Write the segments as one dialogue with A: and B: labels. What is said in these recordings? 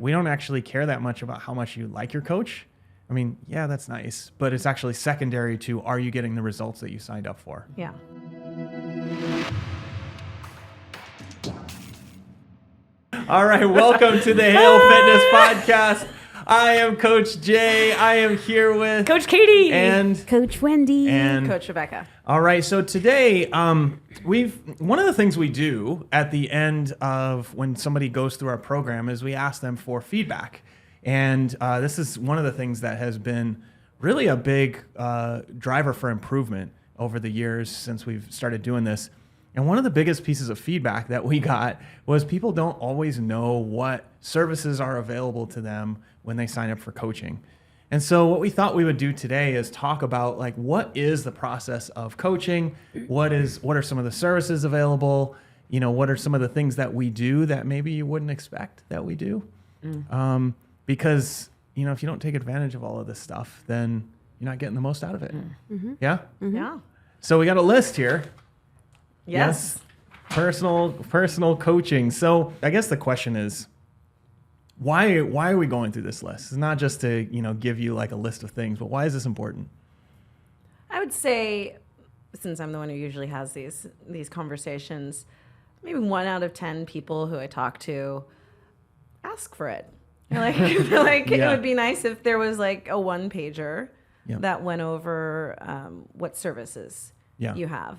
A: we don't actually care that much about how much you like your coach. I mean, yeah, that's nice, but it's actually secondary to, are you getting the results that you signed up for?
B: Yeah.
A: All right, welcome to the Hale Fitness Podcast. I am Coach Jay. I am here with
B: Coach Katie
A: and
C: Coach Wendy
A: and
B: Coach Rebecca.
A: All right, so today one of the things we do at the end of when somebody goes through our program is we ask them for feedback. And this is one of the things that has been really a big driver for improvement over the years since we've started doing this. And one of the biggest pieces of feedback that we got was people don't always know what services are available to them when they sign up for coaching. And so what we thought we would do today is talk about, like, what is the process of coaching? What are some of the services available? You know, what are some of the things that we do that maybe you wouldn't expect that we do? Because, you know, if you don't take advantage of all of this stuff, then you're not getting the most out of it.
C: Mm-hmm.
A: Yeah?
C: Mm-hmm.
B: Yeah.
A: So we got a list here.
B: Yes.
A: Personal coaching. So I guess the question is, why are we going through this list? It's not just to, you know, give you like a list of things, but why is this important?
B: I would say, since I'm the one who usually has these conversations, maybe 1 out of 10 people who I talk to ask for it. Like
A: Yeah.
B: It would be nice if there was like a 1-pager
A: Yep.
B: that went over what services
A: Yeah.
B: you have.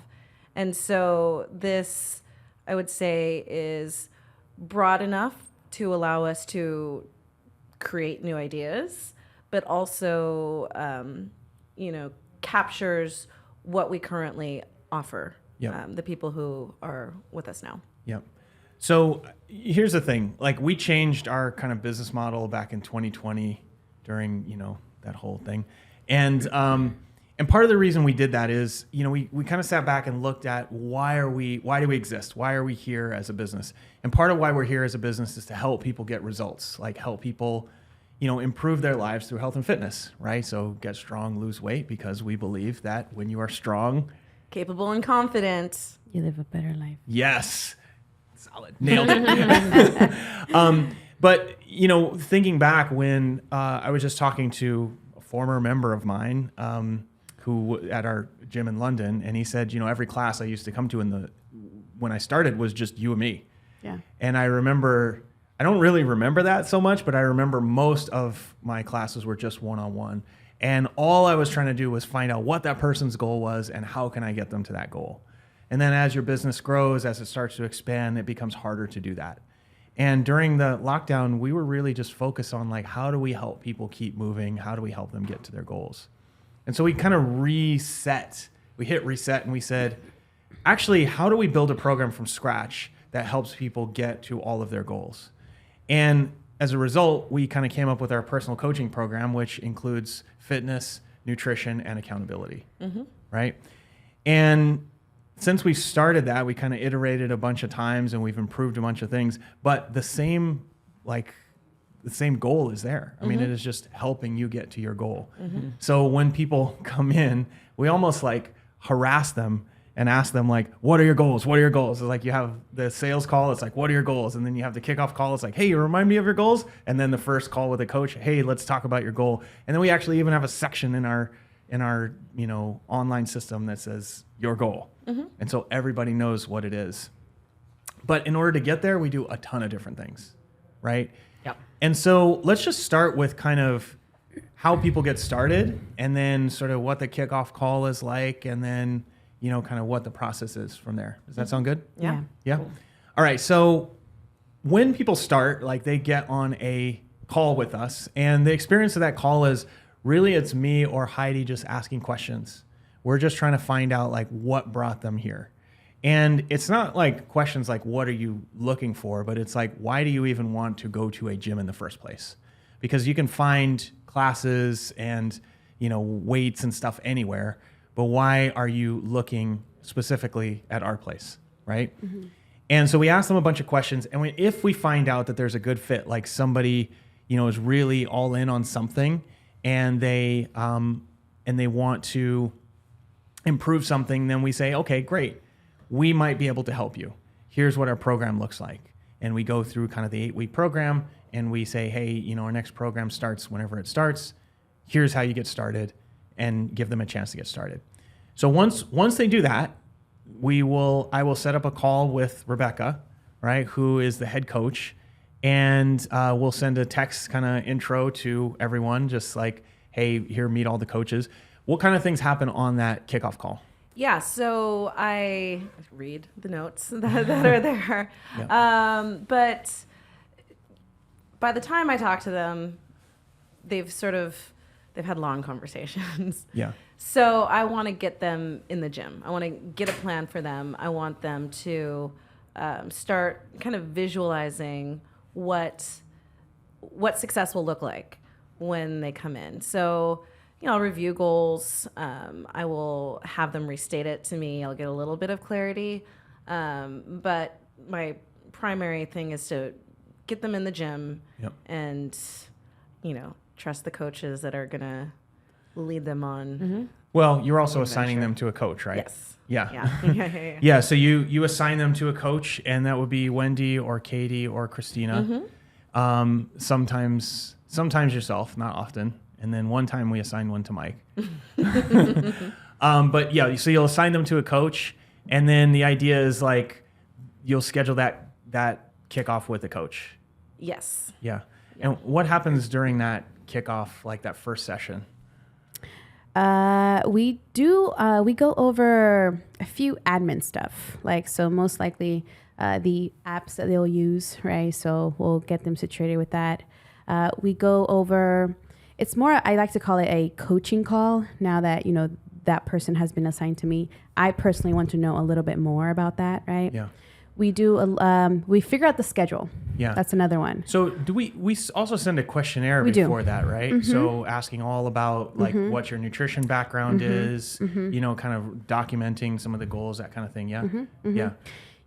B: And so this, I would say, is broad enough to allow us to create new ideas, but also, captures what we currently offer
A: Yep.
B: the people who are with us now.
A: Yep. So here's the thing, like, we changed our kind of business model back in 2020 during, you know, that whole thing. And part of the reason we did that is, you know, we kind of sat back and looked at why do we exist? Why are we here as a business? And part of why we're here as a business is to help people get results, like help people, you know, improve their lives through health and fitness, right? So get strong, lose weight, because we believe that when you are strong,
B: Capable and confident.
C: you live a better life.
A: yes, solid, nailed it. But, you know, thinking back when I was just talking to a former member of mine, who at our gym in London, and he said, you know, every class I used to come to when I started was just you and me.
C: Yeah.
A: And I don't really remember that so much, but I remember most of my classes were just one-on-one. And all I was trying to do was find out what that person's goal was and how can I get them to that goal. And then as your business grows, as it starts to expand, it becomes harder to do that. And during the lockdown, we were really just focused on, like, how do we help people keep moving? How do we help them get to their goals? And so we kind of reset. We hit reset and we said, actually, how do we build a program from scratch that helps people get to all of their goals? And as a result, we kind of came up with our personal coaching program, which includes fitness, nutrition, and accountability, right? And since we started that, we kind of iterated a bunch of times and we've improved a bunch of things, but the same goal is there. I mean, it is just helping you get to your goal. So when people come in, we almost like harass them and ask them, like, what are your goals? What are your goals? It's like you have the sales call. It's like, what are your goals? And then you have the kickoff call. It's like, hey, you remind me of your goals. And then the first call with a coach, hey, let's talk about your goal. And then we actually even have a section in our you know, online system that says your goal. And so everybody knows what it is. But in order to get there, we do a ton of different things, right?
B: Yep.
A: And so let's just start with kind of how people get started and then sort of what the kickoff call is like and then, you know, kind of what the process is from there. Does that sound good?
B: Yeah.
A: Yeah. Cool. All right. So when people start, like, they get on a call with us, and the experience of that call is really it's me or Heidi just asking questions. We're just trying to find out, like, what brought them here. And it's not like questions like, what are you looking for? But it's like, why do you even want to go to a gym in the first place? Because you can find classes and, you know, weights and stuff anywhere. But why are you looking specifically at our place, right? And so we ask them a bunch of questions. And if we find out that there's a good fit, like somebody, you know, is really all in on something and they want to improve something, then we say, okay, great. We might be able to help you. Here's what our program looks like. And we go through kind of the 8-week program and we say, hey, you know, our next program starts whenever it starts. Here's how you get started, and give them a chance to get started. So once they do that, I will set up a call with Rebecca, right, who is the head coach, and we'll send a text kind of intro to everyone, just like, hey, here, meet all the coaches. What kind of things happen on that kickoff call?
B: Yeah, so I read the notes that are there.
A: Yeah.
B: But by the time I talk to them, they've had long conversations.
A: Yeah.
B: So I want to get them in the gym. I want to get a plan for them. I want them to start kind of visualizing what success will look like when they come in. So, you know, I'll review goals. I will have them restate it to me. I'll get a little bit of clarity. But my primary thing is to get them in the gym and, you know, trust the coaches that are going to lead them on.
A: Well, you're also assigning them to a coach, right?
B: Yes.
A: Yeah. Yeah. So you assign them to a coach, and that would be Wendy or Katie or Christina. Sometimes yourself, not often. And then one time we assigned one to Mike. But yeah, so you'll assign them to a coach, and then the idea is like you'll schedule that kickoff with a coach.
B: Yes.
A: Yeah. And what happens during that kickoff, like that first session?
C: We go over a few admin stuff, so most likely the apps that they'll use, right? So we'll get them situated with that. We go over, it's more, I like to call it a coaching call. Now that, you know, that person has been assigned to me, I personally want to know a little bit more about that, right?
A: Yeah.
C: We we figure out the schedule.
A: Yeah.
C: That's another one.
A: So do we also send a questionnaire before that, right? So asking all about like what your nutrition background is, you know, kind of documenting some of the goals, that kind of thing. Yeah. Yeah.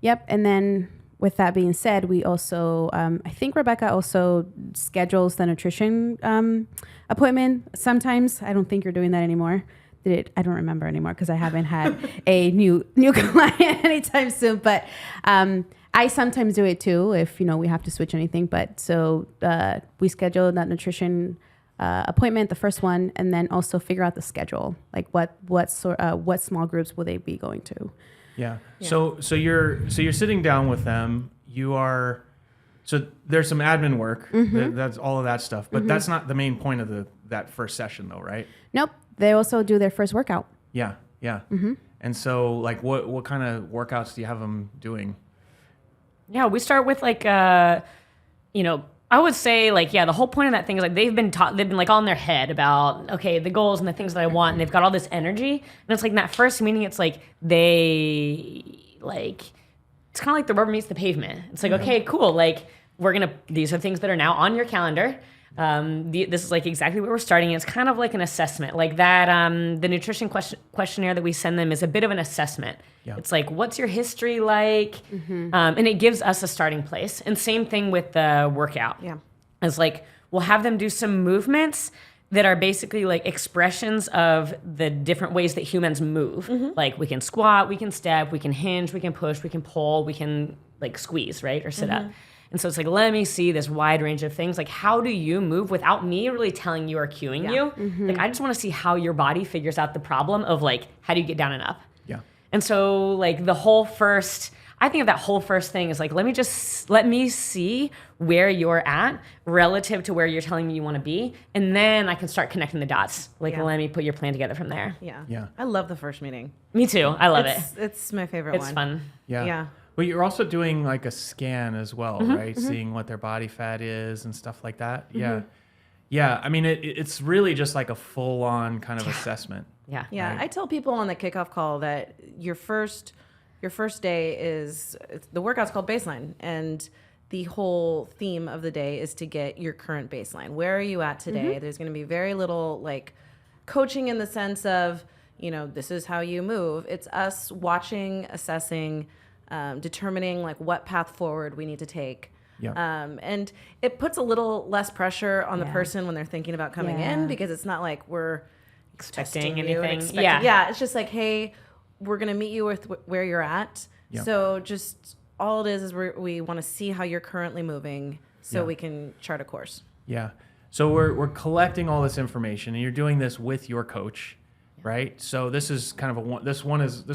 C: Yep. And then with that being said, we also, I think Rebecca also schedules the nutrition appointment sometimes. I don't think you're doing that anymore. I don't remember anymore because I haven't had a new client anytime soon. But I sometimes do it too if, you know, we have to switch anything. But so we schedule that nutrition appointment, the first one, and then also figure out the schedule, like what small groups will they be going to.
A: Yeah. So you're sitting down with them. So there's some admin work. That's all of that stuff. But that's not the main point of that first session, though, right?
C: Nope. They also do their first workout.
A: Yeah. Yeah. And so, like, what kind of workouts do you have them doing?
D: Yeah, we start with you know, I would say the whole point of that thing is like they've been like all in their head about, okay, the goals and the things that I want, and they've got all this energy. And it's like in that first meeting, it's like it's kind of like the rubber meets the pavement. It's like, okay, cool. Like these are things that are now on your calendar. This is like exactly where we're starting. It's kind of like an assessment, like that. The nutrition questionnaire that we send them is a bit of an assessment. Yeah. It's like, what's your history like? And it gives us a starting place. And same thing with the workout.
B: Yeah.
D: It's like, we'll have them do some movements that are basically like expressions of the different ways that humans move. Like we can squat, we can step, we can hinge, we can push, we can pull, we can like squeeze, right? Or sit up. And so it's like, let me see this wide range of things. Like, how do you move without me really telling you or cueing you? Like, I just want to see how your body figures out the problem of like, how do you get down and up?
A: Yeah.
D: And so like I think of that whole first thing is like, let me see where you're at relative to where you're telling me you want to be. And then I can start connecting the dots. Like, let me put your plan together from there.
B: Yeah.
A: Yeah.
B: I love the first meeting.
D: Me too. I love it.
B: It's my favorite one.
D: It's fun.
A: Yeah.
B: Yeah.
A: But you're also doing like a scan as well, right? Seeing what their body fat is and stuff like that. Yeah. Yeah. I mean, it's really just like a full on kind of assessment.
D: Yeah.
B: Yeah.
A: Right.
B: I tell people on the kickoff call that your first day the workout's called baseline, and the whole theme of the day is to get your current baseline. Where are you at today? There's going to be very little like coaching in the sense of, you know, this is how you move. It's us watching, assessing, determining like what path forward we need to take.
A: Yeah.
B: And it puts a little less pressure on the person when they're thinking about coming in, because it's not like we're
D: Expecting
B: testing you and
D: anything.
B: Yeah. It's just like, hey, we're going to meet you with where you're at.
A: Yeah.
B: So just all it is we want to see how you're currently moving. so
A: Yeah.
B: we can chart a course.
A: Yeah. So we're collecting all this information, and you're doing this with your coach, right? So this is kind of this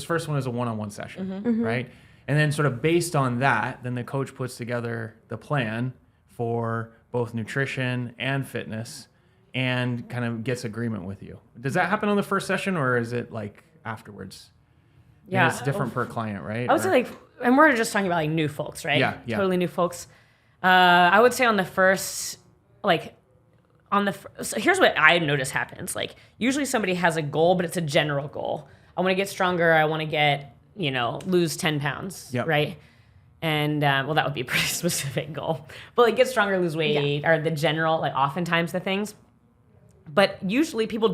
A: first one is a one-on-one session, right? And then sort of based on that, then the coach puts together the plan for both nutrition and fitness, and kind of gets agreement with you. Does that happen on the first session, or is it like afterwards?
D: Yeah.
A: And it's different per client, right?
D: I would say like, and we're just talking about like new folks, right?
A: Yeah, yeah.
D: Totally new folks. I would say on the first, so here's what I notice happens. Like usually somebody has a goal, but it's a general goal. I want to get stronger. I want to get, lose 10 pounds,
A: Yep.
D: right? And that would be a pretty specific goal. But like get stronger, lose weight, are the general, like oftentimes the things. But usually people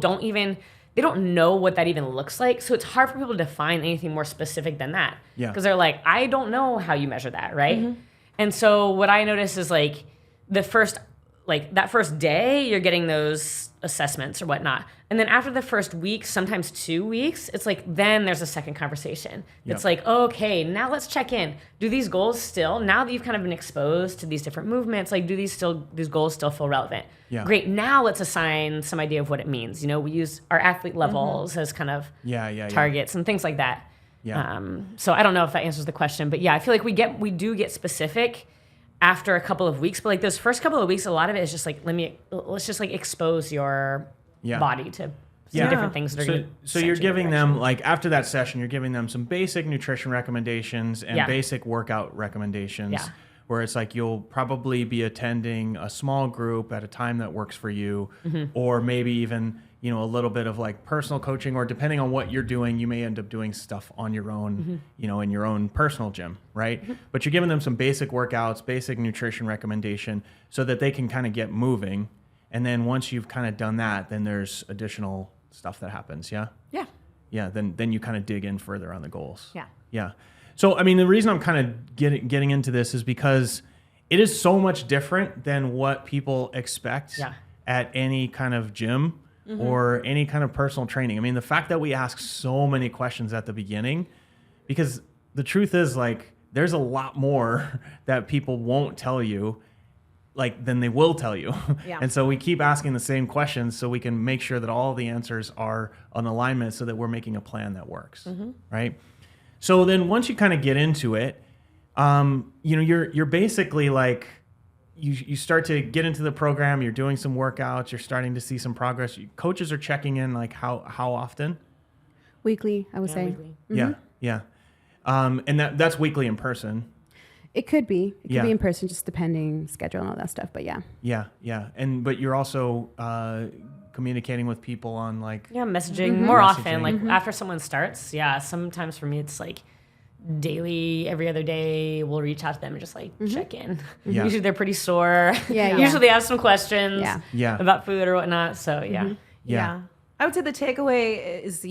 D: they don't know what that even looks like. So it's hard for people to define anything more specific than that.
A: Yeah.
D: Because they're like, I don't know how you measure that, right? And so what I notice is like that first day, you're getting those assessments or whatnot. And then after the first week, sometimes 2 weeks, it's like, then there's a second conversation.
A: Yep.
D: It's like, okay, now let's check in. Do these goals still, now that you've kind of been exposed to these different movements, like do these goals still feel relevant?
A: Yeah.
D: Great, now let's assign some idea of what it means. We use our athlete levels as kind of targets and things like that.
A: Yeah.
D: So I don't know if that answers the question, but yeah, I feel like we do get specific after a couple of weeks, but like those first couple of weeks, a lot of it is just like, let's just like expose your body to some different things that are going to.
A: So you're giving them, like after that session, you're giving them some basic nutrition recommendations and basic workout recommendations.
D: Yeah.
A: Where it's like you'll probably be attending a small group at a time that works for you, or maybe even a little bit of like personal coaching, or depending on what you're doing, you may end up doing stuff on your own, in your own personal gym, right? But you're giving them some basic workouts, basic nutrition recommendation, so that they can kind of get moving. And then once you've kind of done that, then there's additional stuff that happens. Yeah.
B: Yeah.
A: Yeah. Then you kind of dig in further on the goals.
B: Yeah.
A: Yeah. So, I mean, the reason I'm kind of getting into this is because it is so much different than what people expect at any kind of gym or any kind of personal training. I mean, the fact that we ask so many questions at the beginning, because the truth is, like, there's a lot more that people won't tell you, like, than they will tell you.
B: Yeah.
A: And so we keep asking the same questions so we can make sure that all the answers are on alignment so that we're making a plan that works, right? So then once you kind of get into it, you're basically like, you start to get into the program, you're doing some workouts, you're starting to see some progress. Coaches are checking in, like how often?
C: Weekly, I would say.
D: Weekly.
A: Yeah, yeah. And that's weekly in person.
C: It could be. It could
A: Yeah.
C: be in person, just depending schedule and all that stuff. But yeah.
A: Yeah, yeah. But you're also communicating with people on like
D: messaging more often.
A: Messaging.
D: Like after someone starts, sometimes for me it's like daily, every other day we'll reach out to them and just like check in.
A: Yeah.
D: Usually they're pretty sore.
C: Yeah.
D: Usually they have some questions
C: Yeah.
D: about food or whatnot. So yeah.
A: Yeah.
B: I would say the takeaway is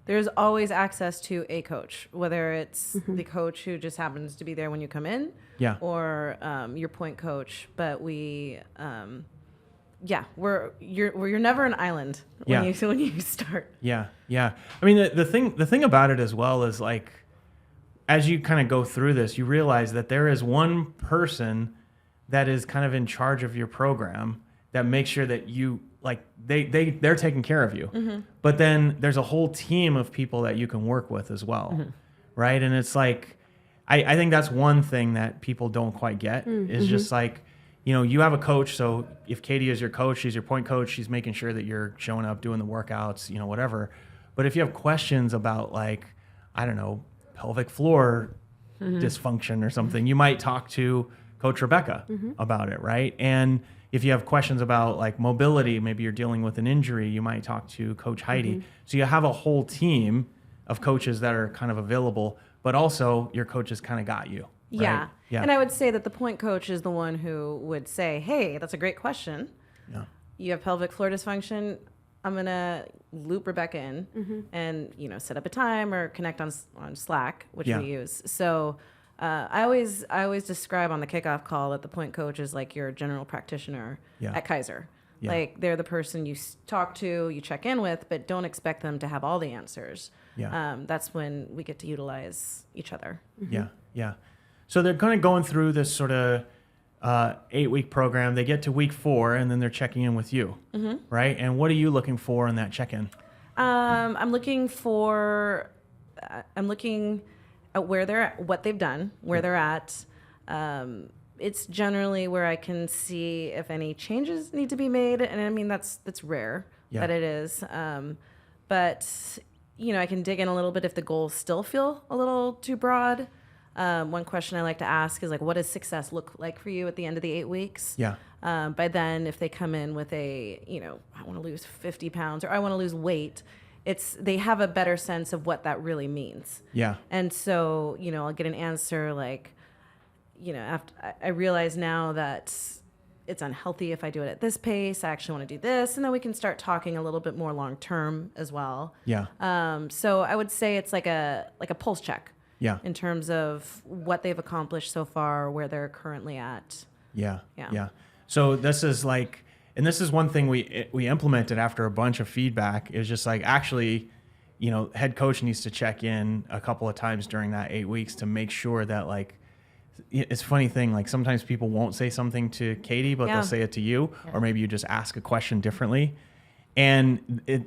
B: there's always access to a coach, whether it's the coach who just happens to be there when you come in,
A: Yeah.
B: or your point coach. But you're never an island when you start.
A: Yeah, yeah. I mean, the thing about it as well is, like, as you kind of go through this, you realize that there is one person that is kind of in charge of your program that makes sure that you, like, they're taking care of you. But then there's a whole team of people that you can work with as well, right? And it's like, I think that's one thing that people don't quite get is just like, you have a coach. So if Katie is your coach, she's your point coach, she's making sure that you're showing up, doing the workouts, whatever. But if you have questions about, like, I don't know, pelvic floor dysfunction or something, you might talk to Coach Rebecca about it, right? And if you have questions about, like, mobility, maybe you're dealing with an injury, you might talk to Coach Heidi. So you have a whole team of coaches that are kind of available, but also your coaches kind of got you. Right?
B: Yeah.
A: Yeah.
B: And I would say that the point coach is the one who would say, hey, that's a great question.
A: Yeah.
B: You have pelvic floor dysfunction. I'm going to loop Rebecca in and, set up a time or connect on Slack, which
A: Yeah.
B: we use. So I always describe on the kickoff call that the point coach is like your general practitioner at Kaiser.
A: Yeah.
B: Like, they're the person you talk to, you check in with, but don't expect them to have all the answers.
A: Yeah.
B: That's when we get to utilize each other.
A: Yeah, yeah. So they're kind of going through this sort of 8-week program, they get to week 4 and then they're checking in with you, right? And what are you looking for in that check-in?
B: I'm looking at where they're at, what they've done, where they're at. It's generally where I can see if any changes need to be made, and I mean that's rare that it is. But I can dig in a little bit if the goals still feel a little too broad. One question I like to ask is like, what does success look like for you at the end of the 8 weeks?
A: Yeah.
B: By then, if they come in with I want to lose 50 pounds or I want to lose weight, they have a better sense of what that really means.
A: Yeah.
B: And so, I'll get an answer like, after I realize now that it's unhealthy if I do it at this pace. I actually want to do this. And then we can start talking a little bit more long term as well.
A: Yeah.
B: So I would say it's like a pulse check.
A: Yeah.
B: In terms of what they've accomplished so far, where they're currently at.
A: Yeah.
B: Yeah.
A: Yeah. So this is like, and this is one thing we implemented after a bunch of feedback is just like, actually, head coach needs to check in a couple of times during that 8 weeks to make sure that like, it's a funny thing. Like sometimes people won't say something to Katie, but they'll say it to you, or maybe you just ask a question differently. And it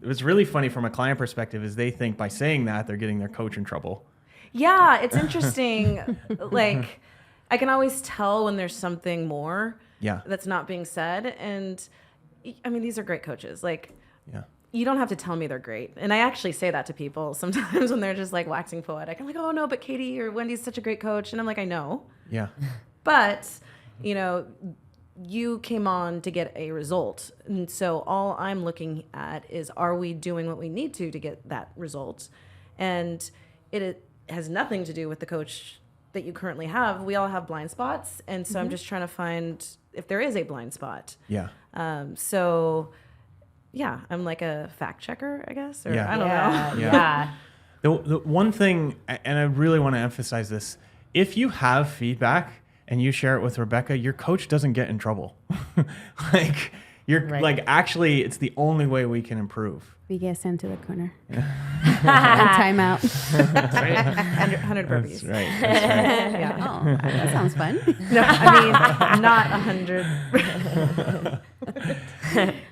A: was really funny from a client perspective is they think by saying that they're getting their coach in trouble.
B: Yeah, it's interesting. Like I can always tell when there's something more that's not being said. And I mean, these are great coaches. Like you don't have to tell me they're great. And I actually say that to people sometimes when they're just like waxing poetic. I'm like, oh no, but Katie or Wendy's such a great coach. And I'm like, I know.
A: Yeah.
B: But, you came on to get a result. And so all I'm looking at is, are we doing what we need to get that result? And it has nothing to do with the coach that you currently have. We all have blind spots. And so I'm just trying to find if there is a blind spot.
A: Yeah.
B: So yeah, I'm like a fact checker, I guess, or I don't know.
D: Yeah.
A: The one thing, and I really want to emphasize this, if you have feedback and you share it with Rebecca, your coach doesn't get in trouble. Like like actually it's the only way we can improve.
C: We get sent to the corner. Time out.
B: That's right. 100 burpees.
A: That's right. That's right.
B: Yeah.
C: Oh, that sounds fun.
B: No, I mean, not 100.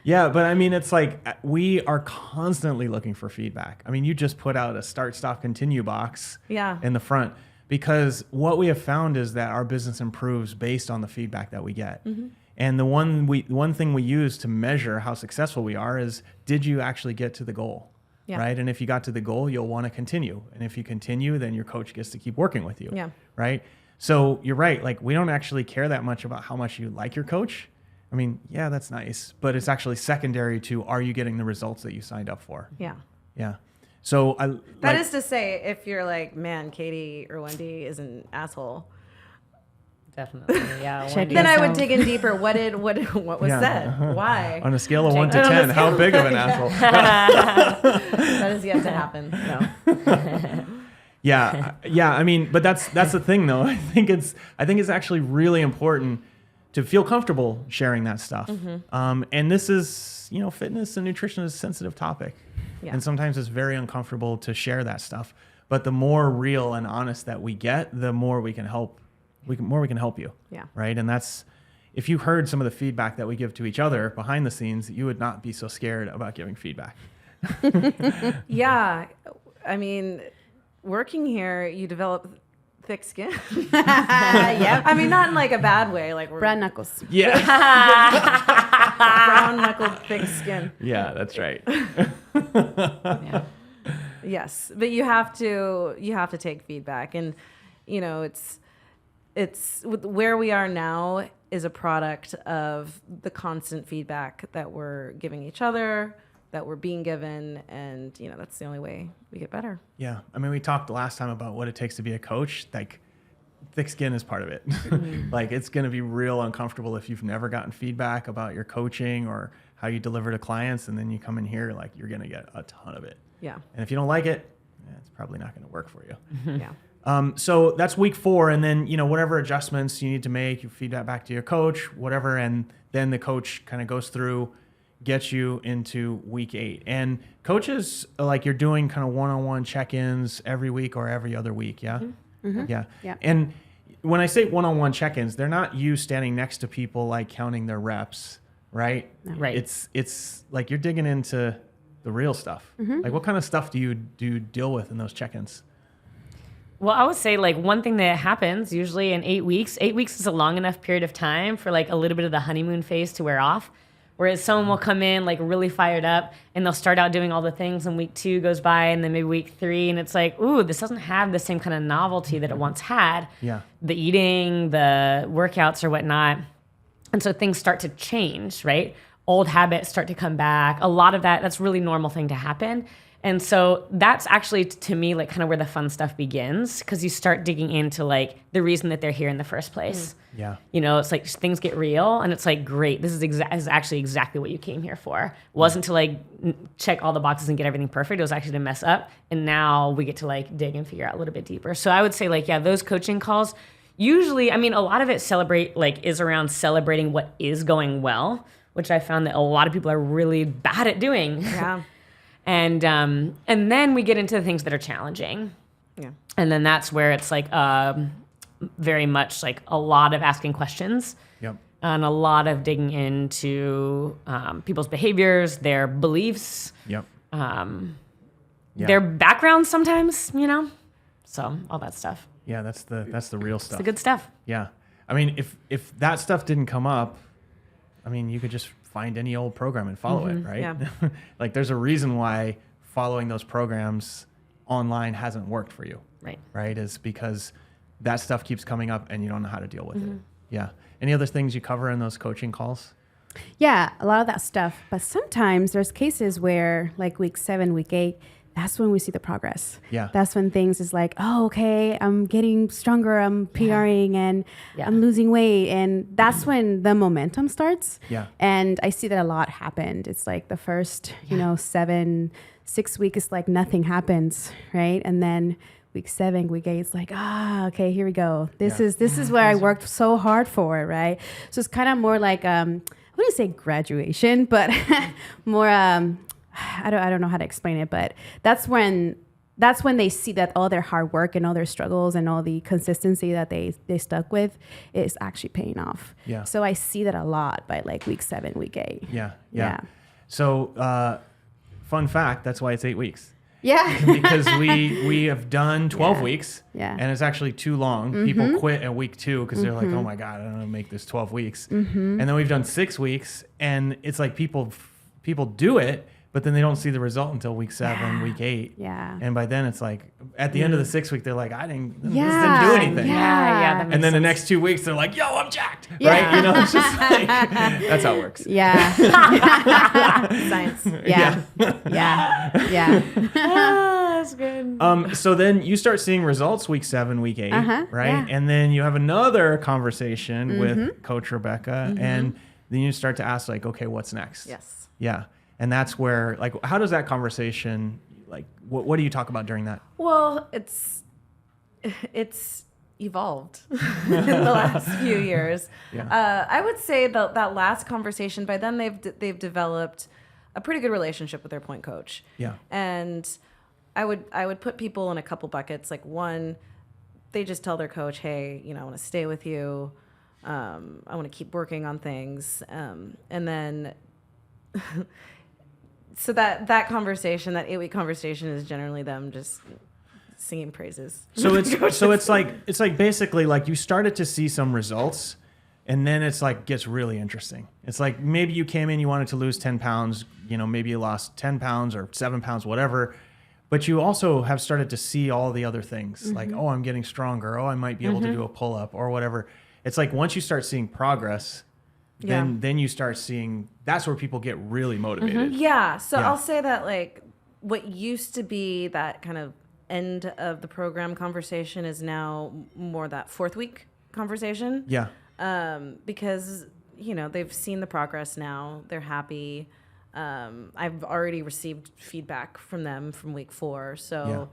A: Yeah, but I mean, it's like we are constantly looking for feedback. I mean, you just put out a start, stop, continue box in the front because what we have found is that our business improves based on the feedback that we get. Mm-hmm. And the one thing we use to measure how successful we are is, did you actually get to the goal? Yeah. Right? And if you got to the goal, you'll want to continue. And if you continue, then your coach gets to keep working with you.
B: Yeah.
A: Right? So you're right. Like we don't actually care that much about how much you like your coach. I mean, yeah, that's nice, but it's actually secondary to, are you getting the results that you signed up for?
B: Yeah.
A: Yeah. So
B: that is to say, if you're like, man, Katie or Wendy is an asshole.
D: Definitely, yeah.
B: Then I would dig in deeper. What was said? Why?
A: On a scale of 1 to 10, how big of an asshole?
B: That is yet to happen. No.
A: Yeah. I mean, but that's the thing, though. I think it's actually really important to feel comfortable sharing that stuff. Mm-hmm. And this is, fitness and nutrition is a sensitive topic, and sometimes it's very uncomfortable to share that stuff. But the more real and honest that we get, the more we can help. We can help you. Yeah. Right. And that's, if you heard some of the feedback that we give to each other behind the scenes, you would not be so scared about giving feedback.
B: Yeah. I mean, working here, you develop thick skin. Yeah. I mean, not in like a bad way. Like
C: brown knuckles.
A: Yeah.
B: Brown knuckled thick skin.
A: Yeah, that's right.
B: Yeah. Yes. But you have to take feedback, and it's where we are now is a product of the constant feedback that we're giving each other, that we're being given, and that's the only way we get better.
A: Yeah, I mean, we talked last time about what it takes to be a coach. Like, thick skin is part of it. Mm-hmm. Like, it's going to be real uncomfortable if you've never gotten feedback about your coaching or how you deliver to clients, and then you come in here, like, you're going to get a ton of it.
B: Yeah.
A: And if you don't like it, it's probably not going to work for you.
B: Yeah.
A: So that's week 4, and then whatever adjustments you need to make, you feed that back to your coach, whatever, and then the coach kind of goes through, gets you into week 8. And coaches, like, you're doing kind of one-on-one check-ins every week or every other week, yeah?
C: Mm-hmm.
A: Yeah.
C: Yeah.
A: And when I say one-on-one check-ins, they're not you standing next to people like counting their reps, right?
D: Right.
A: It's like you're digging into the real stuff. Like what kind of stuff do you deal with in those check-ins?
D: Well, I would say like one thing that happens usually in 8 weeks. 8 weeks is a long enough period of time for like a little bit of the honeymoon phase to wear off. Whereas someone will come in like really fired up and they'll start out doing all the things and week 2 goes by and then maybe week 3 and it's like, ooh, this doesn't have the same kind of novelty that it once had.
A: Yeah.
D: The eating, the workouts or whatnot. And so things start to change, right? Old habits start to come back. A lot of that's really normal thing to happen. And so that's actually, to me, like kind of where the fun stuff begins because you start digging into like the reason that they're here in the first place.
A: Yeah.
D: You know, it's like things get real and it's like, great, this is actually exactly what you came here for. It wasn't to like check all the boxes and get everything perfect. It was actually to mess up. And now we get to like dig and figure out a little bit deeper. So I would say like, yeah, those coaching calls, usually, I mean, a lot of it is around celebrating what is going well, which I found that a lot of people are really bad at doing.
B: Yeah.
D: And then we get into the things that are challenging.
B: Yeah.
D: And then that's where it's like very much like a lot of asking questions.
A: Yep.
D: And a lot of digging into people's behaviors, their beliefs,
A: Yep.
D: their backgrounds sometimes, you know? So all that stuff.
A: Yeah, that's the real stuff.
D: It's the good stuff.
A: Yeah. I mean, if that stuff didn't come up, I mean, you could just find any old program and follow it, right?
B: Yeah.
A: Like there's a reason why following those programs online hasn't worked for you.
D: Right.
A: Right? Is because that stuff keeps coming up and you don't know how to deal with it. Yeah. Any other things you cover in those coaching calls?
C: Yeah, a lot of that stuff. But sometimes there's cases where like week 7, week 8, that's when we see the progress.
A: Yeah.
C: That's when things is like, oh, okay, I'm getting stronger, I'm PRing and
D: Yeah.
C: I'm losing weight. And that's when the momentum starts.
A: Yeah.
C: And I see that a lot happened. It's like the first, 6 weeks is like nothing happens, right? And then week 7, week 8, it's like, okay, here we go. This is where I worked so hard for, right? So it's kind of more like, I wouldn't say graduation, but more, I don't know how to explain it, but that's when they see that all their hard work and all their struggles and all the consistency that they stuck with is actually paying off.
A: Yeah.
C: So I see that a lot by like week 7, week 8.
A: Yeah. So, fun fact, that's why it's 8 weeks.
C: Yeah.
A: Because we have done 12 weeks.
C: Yeah.
A: And it's actually too long. People quit at week 2 because they're like, oh my God, I don't know how to make this 12 weeks. And then we've done 6 weeks and it's like people do it, but then they don't see the result until week 7, week 8.
C: Yeah.
A: And by then it's like at the end of the 6th week, they're like, this didn't do anything.
D: Yeah. That makes
A: And then the
D: sense.
A: next 2 weeks, they're like, yo, I'm jacked.
C: Yeah.
A: Right? You know, it's just like, that's how it works.
C: Yeah.
B: Science.
C: Yeah. Yeah.
D: That's good.
A: So then you start seeing results week 7, week 8, right?
C: yeah.
A: And then you have another conversation with Coach Rebecca, and then you start to ask like, okay, what's next?
B: Yes.
A: Yeah. And that's where, like, how does that conversation, like, what do you talk about during that?
B: Well, it's evolved in the last few years.
A: Yeah.
B: I would say that last conversation, by then they've developed a pretty good relationship with their point coach.
A: Yeah.
B: And I would put people in a couple buckets. Like one, they just tell their coach, hey, I want to stay with you. I want to keep working on things. And then so that conversation, that 8-week conversation, is generally them just singing praises.
A: So it's like basically like you started to see some results, and then it's like gets really interesting. It's like maybe you came in, you wanted to lose 10 pounds, maybe you lost 10 pounds or 7 pounds, whatever. But you also have started to see all the other things, like, oh, I'm getting stronger. Oh, I might be able to do a pull up or whatever. It's like once you start seeing progress, then you start seeing, that's where people get really motivated.
B: Yeah. So
A: Yeah.
B: I'll say that like what used to be that kind of end of the program conversation is now more that 4th week conversation.
A: Yeah.
B: Because, they've seen the progress now. They're happy. I've already received feedback from them from week 4. So,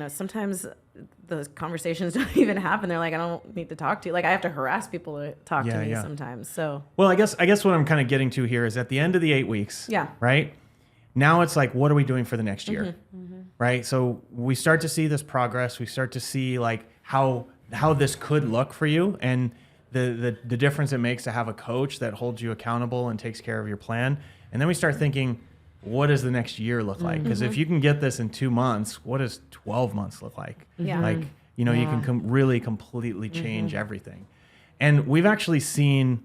B: sometimes those conversations don't even happen. They're like, I don't need to talk to you. Like, I have to harass people to talk to me sometimes. So,
A: Well, I guess what I'm kind of getting to here is at the end of the 8 weeks,
B: Yeah.
A: right? Now it's like, what are we doing for the next year? Right? So we start to see this progress. We start to see like how how this could look for you, and the difference it makes to have a coach that holds you accountable and takes care of your plan. And then we start thinking, what does the next year look like? Because if you can get this in 2 months, what does 12 months look like?
B: Yeah.
A: Like, you know, you can really completely change everything. And we've actually seen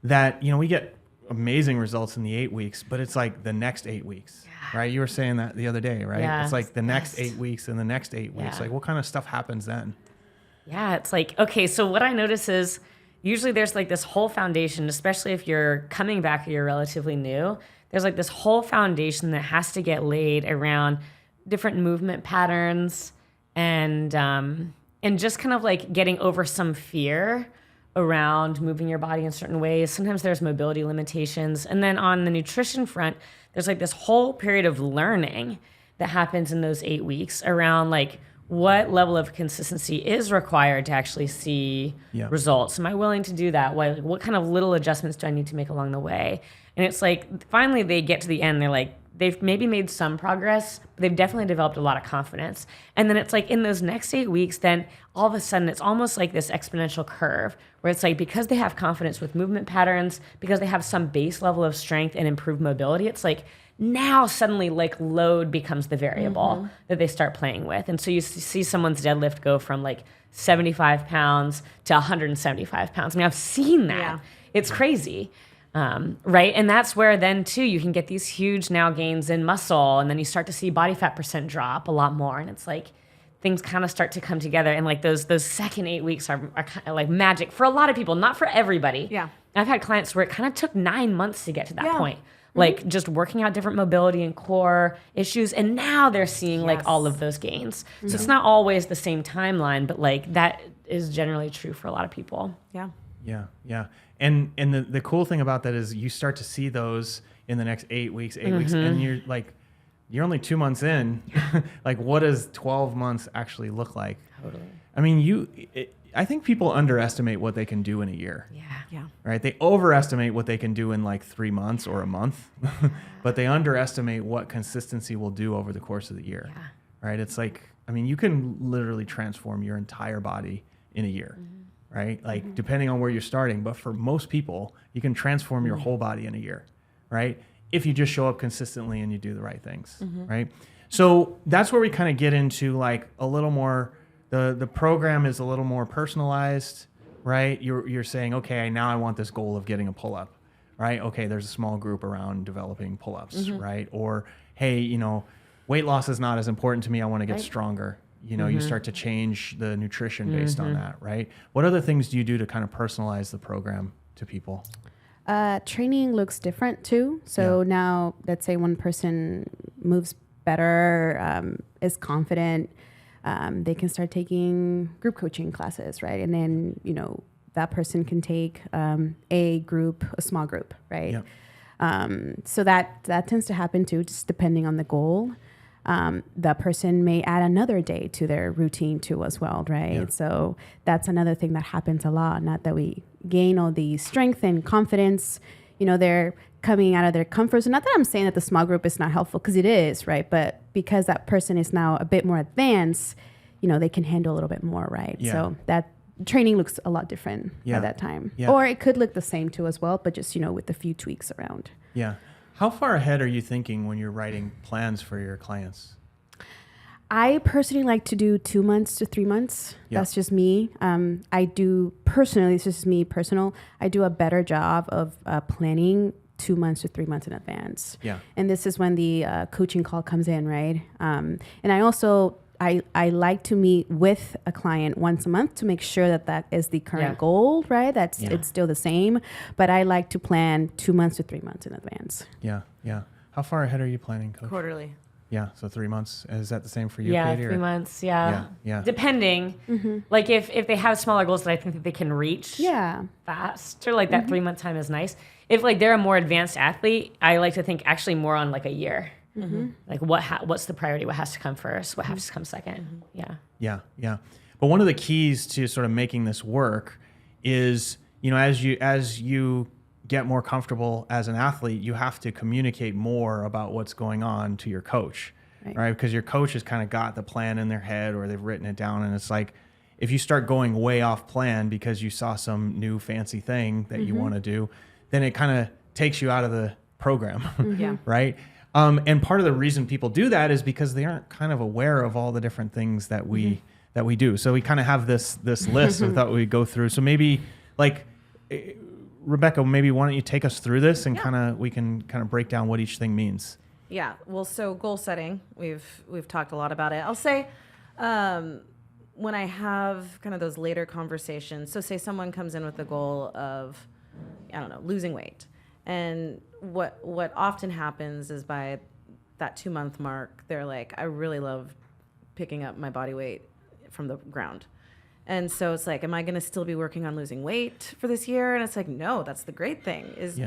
A: that, you know, we get amazing results in the 8 weeks, but it's like the next 8 weeks, right? You were saying that the other day, right?
D: Yeah,
A: it's like the next
D: best.
A: 8 weeks and the next 8 weeks.
D: Yeah.
A: Like, what kind of stuff happens then?
D: Yeah, it's like, okay, so what I notice is usually there's like this whole foundation, especially if you're coming back or you're relatively new, there's like this whole foundation that has to get laid around different movement patterns and just kind of like getting over some fear around moving your body in certain ways. Sometimes there's mobility limitations. And then on the nutrition front, there's like this whole period of learning that happens in those 8 weeks around like what level of consistency is required to actually see results. Am I willing to do that? What kind of little adjustments do I need to make along the way? And it's like, finally they get to the end, they're like, they've maybe made some progress, but they've definitely developed a lot of confidence. And then it's like in those next 8 weeks, then all of a sudden it's almost like this exponential curve where it's like, because they have confidence with movement patterns, because they have some base level of strength and improved mobility, it's like now suddenly like load becomes the variable that they start playing with. And so you see someone's deadlift go from like 75 pounds to 175 pounds. I mean, I've seen that.
B: Yeah.
D: It's crazy. Right. And that's where then too, you can get these huge now gains in muscle, and then you start to see body fat percent drop a lot more. And it's like things kind of start to come together. And like those second 8 weeks are kind of like magic for a lot of people, not for everybody.
B: Yeah.
D: I've had clients where it kind of took 9 months to get to that
B: Yeah.
D: point. Like just working out different mobility and core issues. And now they're seeing like all of those gains. So it's not always the same timeline, but like that is generally true for a lot of people.
B: Yeah.
A: Yeah, yeah. And the cool thing about that is you start to see those in the next 8 weeks, and you're like, you're only 2 months in. Like, what does 12 months actually look like?
D: Totally.
A: I mean, I think people underestimate what they can do in a year.
D: Yeah.
B: Yeah.
A: Right? They overestimate what they can do in like 3 months or a month, but they underestimate what consistency will do over the course of the year.
D: Yeah.
A: Right? It's like, I mean, you can literally transform your entire body in a year. Right? Like depending on where you're starting, but for most people, you can transform your whole body in a year, right? If you just show up consistently and you do the right things, right? So that's where we kind of get into like a little more, the program is a little more personalized, right? You're saying, okay, now I want this goal of getting a pull-up, right? Okay, there's a small group around developing pull-ups, right? Or, hey, you know, weight loss is not as important to me. I want to get stronger. You know, you start to change the nutrition based on that, right? What other things do you do to kind of personalize the program to people?
C: Training looks different too. So now, let's say one person moves better, is confident, they can start taking group coaching classes, right? And then, you know, that person can take a small group, right? So that tends to happen too, just depending on the goal. That person may add another day to their routine too as well, right? So that's another thing that happens a lot. Not that we gain all the strength and confidence, you know, they're coming out of their comfort zone. Not that I'm saying that the small group is not helpful, because it is, right? But because that person is now a bit more advanced, you know, they can handle a little bit more, right? So that training looks a lot different by that time. Or it could look the same too as well, but just, you know, with a few tweaks around.
A: Yeah. How far ahead are you thinking when you're writing plans for your clients?
C: I personally like to do 2 months to 3 months. That's just me. I do personally, it's just me personal. I do a better job of planning 2 months to 3 months in advance. And this is when the coaching call comes in, right? And I also, I like to meet with a client once a month to make sure that that is the current goal, right? It's still the same, but I like to plan 2 months to 3 months in advance.
A: Yeah. How far ahead are you planning, Coach?
B: Quarterly.
A: Yeah, so 3 months. Is that the same for you,
D: Yeah,
A: Katie?
D: 3 months. Yeah. Depending. Like if they have smaller goals that I think that they can reach faster, like that 3 month time is nice. If like they're a more advanced athlete, I like to think actually more on like a year. Like what's the priority? What has to come first? What has to come second? Yeah.
A: But one of the keys to sort of making this work is, you know, as you get more comfortable as an athlete, you have to communicate more about what's going on to your coach, right? Because your coach has kind of got the plan in their head, or they've written it down, and it's like, if you start going way off plan because you saw some new fancy thing that you want to do, then it kind of takes you out of the program,
B: Yeah.
A: right? And part of the reason people do that is because they aren't kind of aware of all the different things that we do. So we kind of have this list of that we go through. So maybe like Rebecca, maybe why don't you take us through this and we can kind of break down what each thing means.
B: Yeah. Well, so goal setting, we've talked a lot about it. I'll say, when I have kind of those later conversations, so say someone comes in with the goal of, I don't know, losing weight. And what often happens is by that 2-month mark, they're like, I really love picking up my body weight from the ground. And so it's like, am I going to still be working on losing weight for this year? And it's like, no, that's the great thing is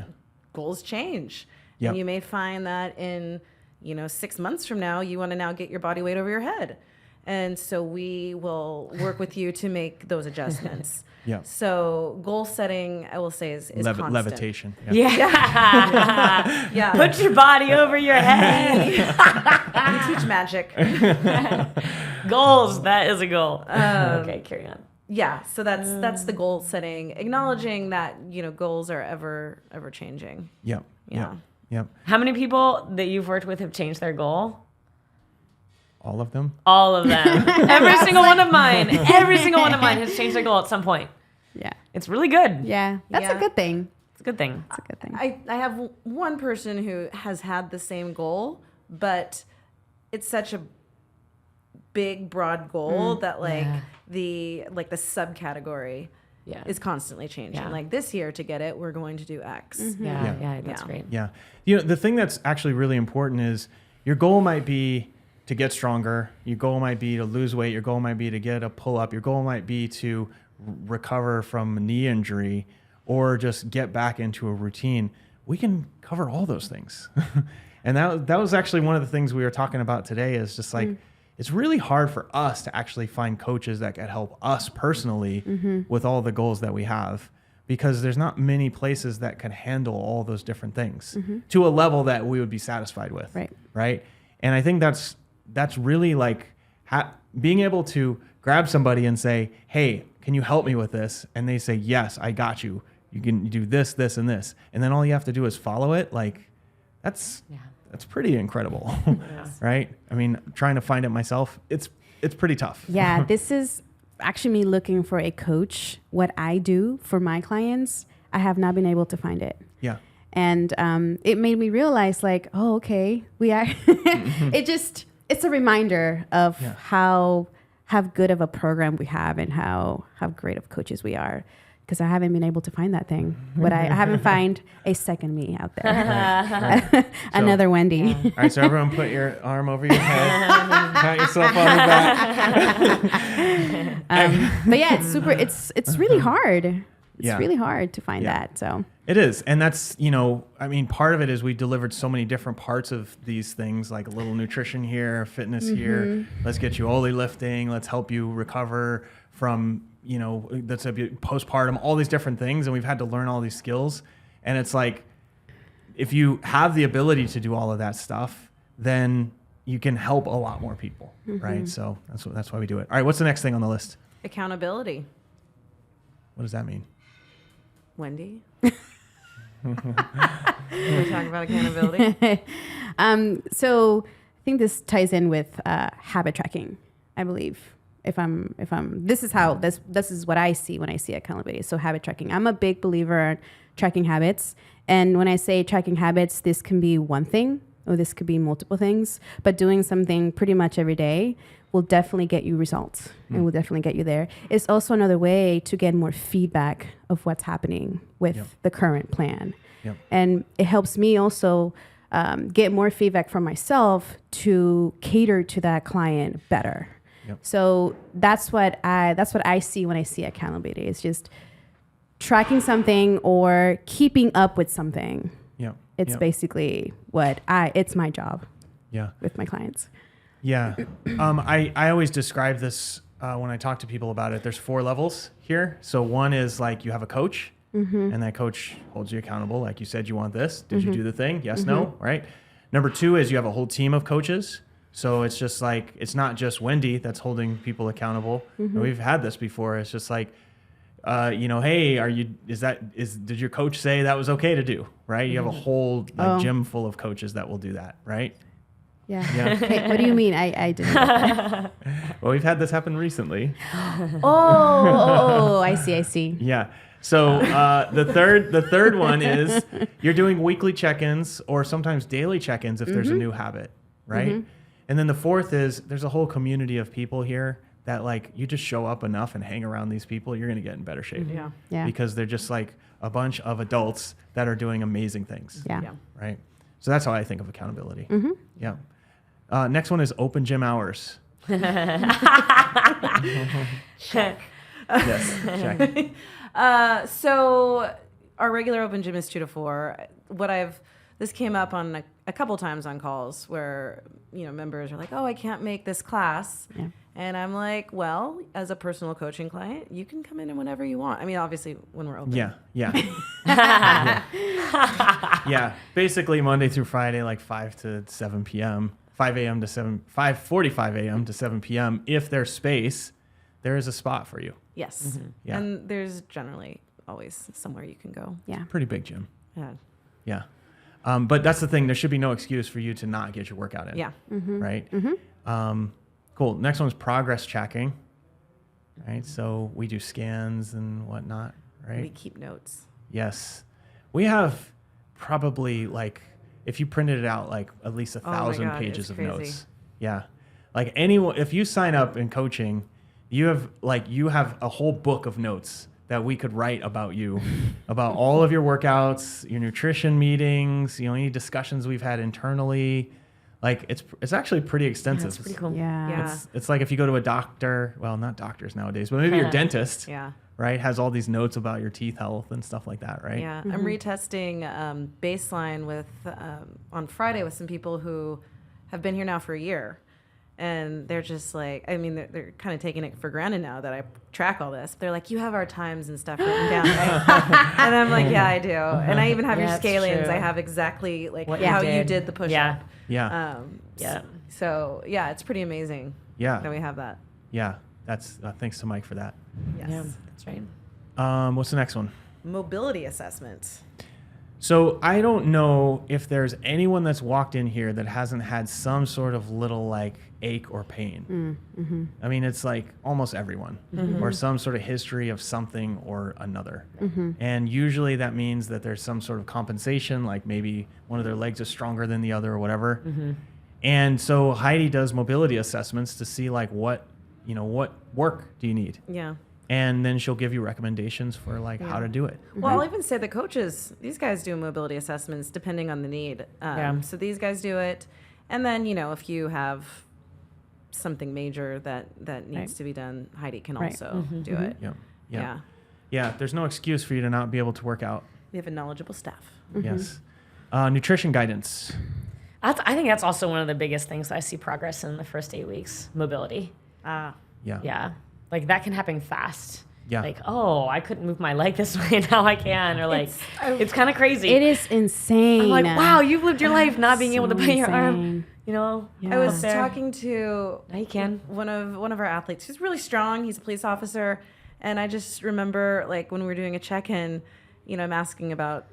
B: goals change.
A: Yep.
B: And you may find that in, 6 months from now, you want to now get your body weight over your head. And so we will work with you to make those adjustments.
A: Yeah.
B: So goal setting, I will say, is constant.
A: Levitation.
B: Yeah.
D: Put your body over your head.
B: We teach magic.
D: Goals. That is a goal. Okay, carry on.
B: Yeah. So that's the goal setting, acknowledging that, goals are ever changing.
A: Yep.
B: Yeah.
A: Yep.
D: How many people that you've worked with have changed their goal?
A: All of them?
D: All of them. Every single one of mine has changed their goal at some point.
C: Yeah.
D: It's really good.
C: Yeah. That's a
B: Yeah.
C: good thing.
D: It's a good thing.
C: That's a good thing.
B: I have one person who has had the same goal, but it's such a big, broad goal that the subcategory
D: Yeah.
B: is constantly changing.
D: Yeah.
B: Like this year to get it, we're going to do X.
D: Yeah, that's
B: Yeah.
D: great.
A: Yeah. The thing that's actually really important is your goal might be to get stronger. Your goal might be to lose weight. Your goal might be to get a pull up. Your goal might be to recover from a knee injury or just get back into a routine. We can cover all those things. And that was actually one of the things we were talking about today is just like, it's really hard for us to actually find coaches that can help us personally with all the goals that we have, because there's not many places that can handle all those different things to a level that we would be satisfied with. Right. And I think that's really like being able to grab somebody and say, hey, can you help me with this? And they say, yes, I got you. You can do this, this, and this. And then all you have to do is follow it. Like that's pretty incredible. Right. I mean, trying to find it myself, it's pretty tough.
C: Yeah. This is actually me looking for a coach. What I do for my clients, I have not been able to find it.
A: Yeah.
C: And it made me realize like, oh, okay, we are, it's a reminder of how good of a program we have and how great of coaches we are. Because I haven't been able to find that thing. But I haven't found a second me out there. Another Wendy.
A: Yeah. All right, so everyone put your arm over your head. Pat yourself on the back.
C: But yeah, it's really hard. It's really hard to find that. So
A: it is. And that's, part of it is we delivered so many different parts of these things, like a little nutrition here, fitness here. Let's get you Oli lifting. Let's help you recover from, that's a postpartum, all these different things. And we've had to learn all these skills. And it's like, if you have the ability to do all of that stuff, then you can help a lot more people. Right. So that's why we do it. All right. What's the next thing on the list?
B: Accountability.
A: What does that mean?
B: Wendy? We're talking about accountability.
C: So I think this ties in with habit tracking, I believe. This is what I see when I see accountability. So habit tracking. I'm a big believer in tracking habits. And when I say tracking habits, this can be one thing or this could be multiple things, but doing something pretty much every day will definitely get you results and will definitely get you there. It's also another way to get more feedback of what's happening with the current plan. Yep. And it helps me also get more feedback from myself to cater to that client better. Yep. So that's what I see when I see accountability. It's just tracking something or keeping up with something.
A: Yeah.
C: It's basically it's my job.
A: Yeah.
C: With my clients.
A: Yeah. I always describe this when I talk to people about it. There's 4 levels here. So one is like you have a coach and that coach holds you accountable. Like you said, you want this. Did you do the thing? Yes, no, right? Number 2 is you have a whole team of coaches So it's just like, it's not just Wendy that's holding people accountable. And we've had this before. It's just like, hey, did your coach say that was okay to do? Right? You have a whole gym full of coaches that will do that. Right?
C: Yeah.
A: Yeah.
C: Okay, what do you mean? I didn't get that.
A: Well, we've had this happen recently.
C: I see.
A: Yeah. So the third one is you're doing weekly check-ins or sometimes daily check-ins if there's a new habit, right? And then the fourth is there's a whole community of people here that like you just show up enough and hang around these people, you're gonna get in better shape.
C: Yeah.
A: Because they're just like a bunch of adults that are doing amazing things.
C: Yeah.
A: Right. So that's how I think of accountability. Yeah. Next one is open gym hours.
B: Check.
A: Yes. Check.
B: So our regular open gym is 2 to 4. This came up on a couple times on calls where, members are like, oh, I can't make this class.
C: Yeah.
B: And I'm like, well, as a personal coaching client, you can come in whenever you want. I mean, obviously when we're open.
A: Yeah. Yeah. Basically Monday through Friday, like 5 to 7 p.m., 5:45 a.m. to 7 p.m. If there's space, there is a spot for you.
B: Yes.
A: Yeah.
B: And there's generally always somewhere you can go.
C: Yeah.
A: Pretty big gym.
B: Yeah.
A: Yeah. But that's the thing. There should be no excuse for you to not get your workout in.
B: Yeah.
A: Right? Cool. Next one's progress tracking. Right? So we do scans and whatnot.
B: We
A: Right?
B: keep notes.
A: Yes. We have probably like, if you printed it out, like at least 1,000
B: God,
A: pages
B: it's
A: of
B: crazy.
A: notes. Yeah. Like anyone, if you sign up in coaching, you have a whole book of notes that we could write about you, about all of your workouts, your nutrition meetings, any discussions we've had internally. Like it's actually pretty extensive.
D: That's pretty cool.
C: Yeah.
A: It's like if you go to a doctor, well, not doctors nowadays, but maybe your dentist,
B: Yeah.
A: right, has all these notes about your teeth health and stuff like that, right?
B: Yeah. I'm retesting baseline with on Friday with some people who have been here now for a year. And they're just like, I mean, they're kind of taking it for granted now that I track all this. They're like, you have our times and stuff written down, right? And I'm like, yeah, I do. And I even have your
D: That's
B: scalings.
D: true.
B: I have exactly like
D: What
B: how
D: you
B: you
D: did.
B: did the push-up.
D: Yeah.
A: Yeah.
D: Yeah.
B: So, yeah, it's pretty amazing that
A: Yeah.
B: we have that.
A: Yeah. That's thanks to Mike for that.
B: Yes.
D: Yeah, that's right.
A: What's the next one?
B: Mobility assessment.
A: So I don't know if there's anyone that's walked in here that hasn't had some sort of little like ache or pain. I mean, it's like almost everyone or some sort of history of something or another. And usually that means that there's some sort of compensation, like maybe one of their legs is stronger than the other or whatever. And so Heidi does mobility assessments to see like what work do you need?
B: Yeah.
A: And then she'll give you recommendations for like how to do it.
B: Well, I'll even say the coaches, these guys do mobility assessments depending on the need. So these guys do it. And then, if you have something major that needs to be done, Heidi can also do it.
A: Yeah. There's no excuse for you to not be able to work out.
B: We have a knowledgeable staff.
A: Yes. Nutrition guidance.
D: I think that's also one of the biggest things I see progress in the first 8 weeks. Mobility.
A: Yeah.
D: Yeah. Like that can happen fast.
A: Yeah.
D: Like, oh, I couldn't move my leg this way, now I can. Or like, it's kind of crazy.
C: It is insane.
D: I'm like, wow, you've lived your life not being able to put your arm,
C: insane.
B: I was
D: up there.
B: talking to
D: Now you can.
B: one of our athletes. He's really strong. He's a police officer. And I just remember like when we were doing a check-in, I'm asking about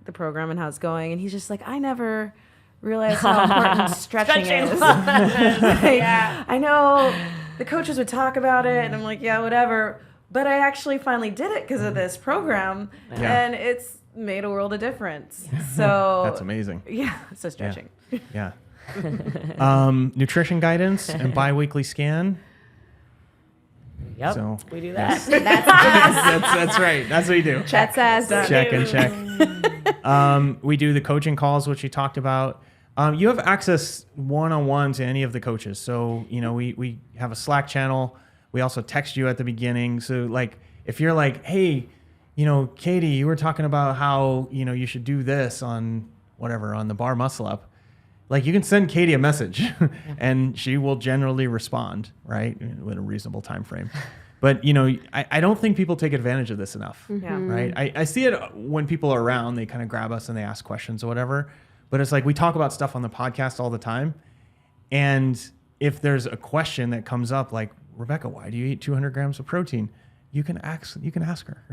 B: the program and how it's going. And he's just like, I never realized how important stretching is. I know the coaches would talk about it and I'm like, yeah, whatever. But I actually finally did it because of this program.
A: Yeah.
B: And it's made a world of difference. So
A: That's amazing.
B: Yeah. So stretching.
A: Yeah. Nutrition guidance and biweekly scan.
D: Yep.
A: So
D: we do that.
A: that's right. That's what we do.
C: That's us.
A: Check and check. We do the coaching calls, which you talked about. You have access one-on-one to any of the coaches. So, we have a Slack channel. We also text you at the beginning. So like, if you're like, hey, Katie, you were talking about how, you should do this on whatever, on the bar muscle up. Like you can send Katie a message and she will generally respond, right? With a reasonable time frame. But, I don't think people take advantage of this enough,
B: Yeah.
A: right? I see it when people are around, they kind of grab us and they ask questions or whatever. But it's like we talk about stuff on the podcast all the time. And if there's a question that comes up like, Rebecca, why do you eat 200 grams of protein? You can ask her,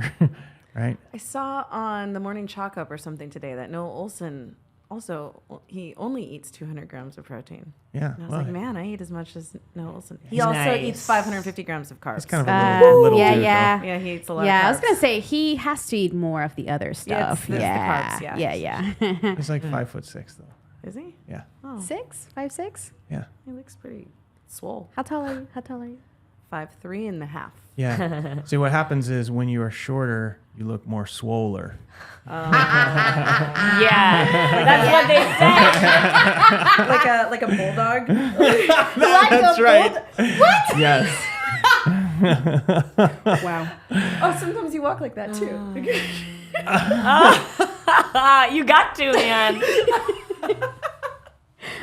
A: right?
B: I saw on the Morning Chalk Up or something today that Noah Olson also, he only eats 200 grams of protein.
A: Yeah.
B: And I was like, man, I eat as much as Noah Olson. He
D: He's
B: also
D: nice.
B: eats 550 grams of carbs.
A: He's kind of a little
C: yeah,
A: dude,
C: yeah.
A: though.
B: Yeah, he eats a lot of
C: Yeah,
B: carbs.
C: I was gonna say he has to eat more of the other stuff.
B: it's the carbs, yeah.
C: yeah.
A: He's like 5'6" though.
B: Is he?
A: Yeah.
B: Oh,
C: 5'6".
A: Yeah.
B: he looks pretty swole.
C: How tall are you?
B: 5'3.5".
A: Yeah. See, what happens is when you are shorter, you look more swoller.
D: Yeah, that's what they say.
B: like a bulldog.
A: That's right. What? Yes.
C: Wow.
B: Oh, sometimes you walk like that too.
D: You got to, man.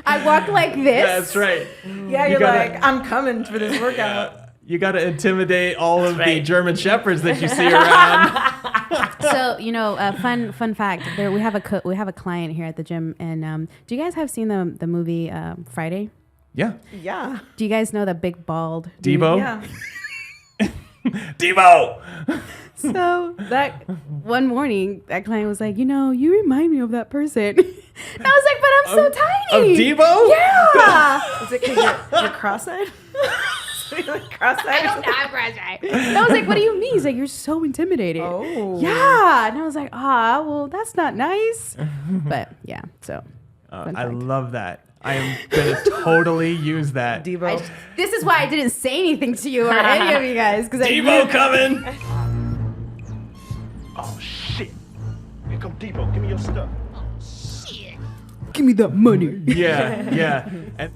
C: I walk like this.
A: That's right.
B: Yeah, you're
A: gotta-
B: like, I'm coming for this workout.
A: You got to intimidate all of the
D: right.
A: German shepherds that you see around.
C: So fun fact. There we have a client here at the gym, and do you guys have seen the movie Friday?
A: Yeah.
B: Yeah.
C: Do you guys know the big bald dude?
A: Debo.
B: Yeah.
A: Debo.
C: So that one morning, that client was like, you remind me of that person. And I was like, but I'm so tiny.
A: Of Debo?
C: Yeah.
B: Is it because you're cross-eyed? Cross-eyed?
C: I don't have cross-eyed. And I was like, what do you mean? He's like, you're so intimidating.
B: Oh.
C: Yeah. And I was like, well, that's not nice. But yeah, so. fun
A: I
C: fact.
A: love that. I am going to totally use that.
B: Debo.
C: This is why I didn't say anything to you or any of you guys. Because
A: Debo coming.
E: Oh shit! Here come Debo. Give me your stuff.
C: give me that money.
A: Yeah, yeah. And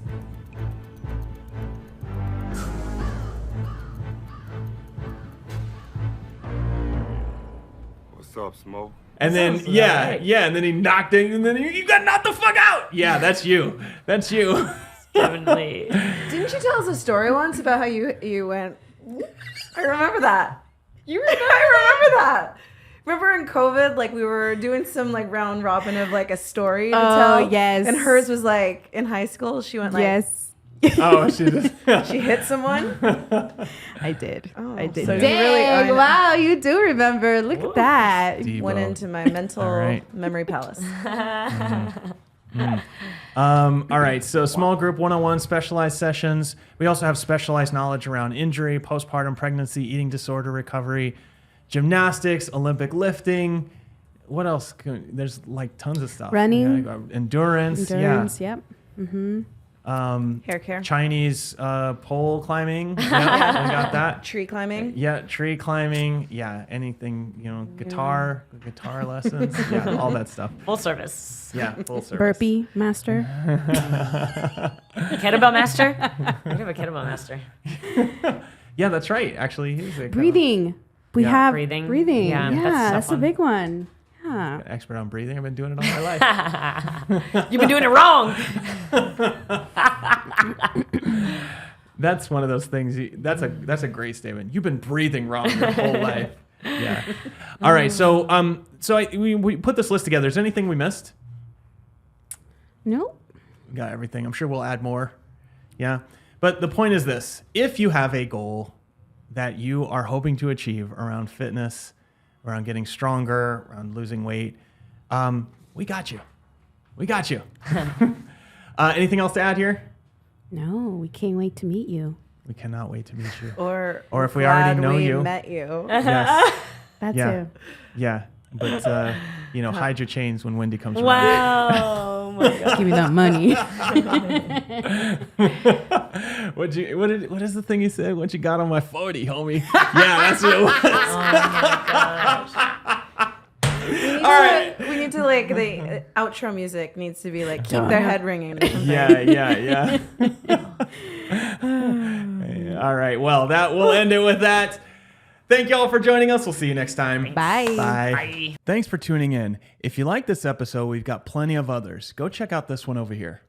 E: What's up, Smo?
A: And then, and then he knocked it, and then you got knocked the fuck out. Yeah, that's you. That's you.
D: Definitely.
B: Didn't you tell us a story once about how you went? I remember that. I remember that. Remember in COVID, like we were doing some like round robin of like a story to tell.
C: yes.
B: And hers was like in high school. She went like,
C: Yes.
A: Oh, she just.
B: she hit someone.
C: I did.
B: Oh,
C: I did.
B: so you
C: Dang,
B: really are-
C: wow, you do remember. Look at that.
A: Debo.
B: Went into my mental
A: All right.
B: memory palace.
A: All right, so small group one-on-one specialized sessions. We also have specialized knowledge around injury, postpartum pregnancy, eating disorder recovery, gymnastics, Olympic lifting. What else? There's like tons of stuff.
C: Running.
A: Yeah, endurance.
C: Endurance, yep. Mm-hmm.
B: Hair care.
A: Chinese pole climbing. Yeah, we got that.
B: Tree climbing.
A: Yeah, tree climbing. Yeah, anything, guitar lessons. Yeah, all that stuff.
D: Full service.
A: Yeah, full service.
C: Burpee master.
D: Kettlebell master? We have a kettlebell master.
A: Yeah, that's right. Actually, he's a
C: Breathing. We
A: Yeah.
C: have
D: Breathing.
C: breathing.
D: Yeah,
C: Yeah,
D: that's
C: that's a
D: fun.
C: big one. Yeah.
A: expert on breathing. I've been doing it all my life.
D: You've been doing it wrong.
A: That's one of those things. That's a great statement. You've been breathing wrong your whole life. Yeah. All right. So we put this list together. Is there anything we missed?
C: Nope.
A: We got everything. I'm sure we'll add more. Yeah. But the point is this: if you have a goal that you are hoping to achieve around fitness, around getting stronger, around losing weight, we got you. We got you. Anything else to add here?
C: No, we can't wait to meet you.
A: We cannot wait to meet you.
B: Or
A: if we already
B: glad
A: know
B: we
A: you.
B: met you.
A: Yes.
C: That's
A: Yeah.
C: it.
A: Yeah. But hide your chains when Wendy comes around.
D: Wow. Oh my God.
C: Give me that money.
A: What is the thing you said? What you got on my 40, homie? Yeah, that's what it was. All right.
B: We need to like the outro music needs to be like keep their head ringing. Or something.
A: Yeah. All right. Well, we'll end it with that. Thank y'all for joining us. We'll see you next time.
C: Bye.
D: Bye.
A: Thanks for tuning in. If you like this episode, we've got plenty of others. Go check out this one over here.